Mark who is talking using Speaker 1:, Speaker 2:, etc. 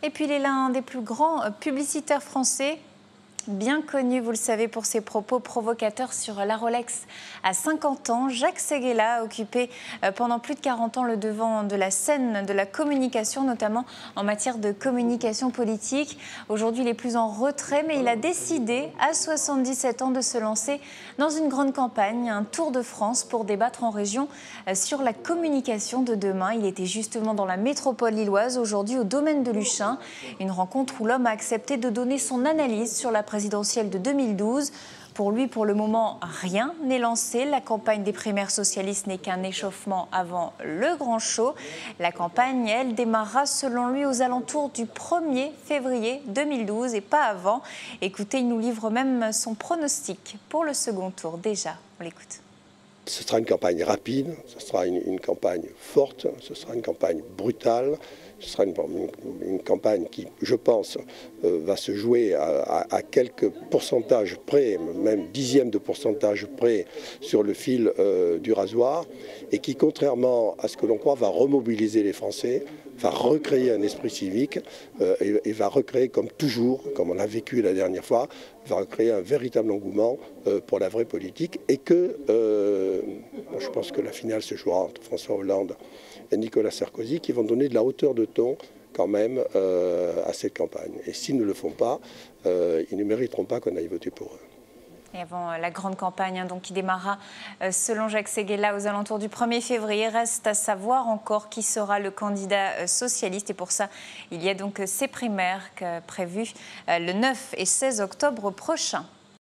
Speaker 1: Et puis il est l'un des plus grands publicitaires français, bien connu, vous le savez, pour ses propos provocateurs sur la Rolex. À 50 ans, Jacques Séguéla a occupé pendant plus de 40 ans le devant de la scène de la communication, notamment en matière de communication politique. Aujourd'hui, il est plus en retrait, mais il a décidé, à 77 ans, de se lancer dans une grande campagne, un tour de France pour débattre en région sur la communication de demain. Il était justement dans la métropole lilloise, aujourd'hui au domaine de Luchin. Une rencontre où l'homme a accepté de donner son analyse sur la présidentielle de 2012. Pour lui, pour le moment, rien n'est lancé. La campagne des primaires socialistes n'est qu'un échauffement avant le grand show. La campagne, elle, démarrera selon lui aux alentours du 1er février 2012 et pas avant. Écoutez, il nous livre même son pronostic pour le second tour. Déjà, on l'écoute.
Speaker 2: Ce sera une campagne rapide, ce sera une campagne forte, ce sera une campagne brutale, ce sera une campagne qui, je pense, va se jouer à quelques pourcentages près, même dixièmes de pourcentage près sur le fil du rasoir, et qui, contrairement à ce que l'on croit, va remobiliser les Français, va recréer un esprit civique et va recréer, comme toujours, comme on a vécu la dernière fois, va recréer un véritable engouement pour la vraie politique et que je pense que la finale se jouera entre François Hollande et Nicolas Sarkozy qui vont donner de la hauteur de ton quand même à cette campagne. Et s'ils ne le font pas, ils ne mériteront pas qu'on aille voter pour eux.
Speaker 1: Et avant la grande campagne qui démarrera, selon Jacques Séguéla, aux alentours du 1er février, reste à savoir encore qui sera le candidat socialiste. Et pour ça, il y a donc ces primaires prévues le 9 et 16 octobre prochains.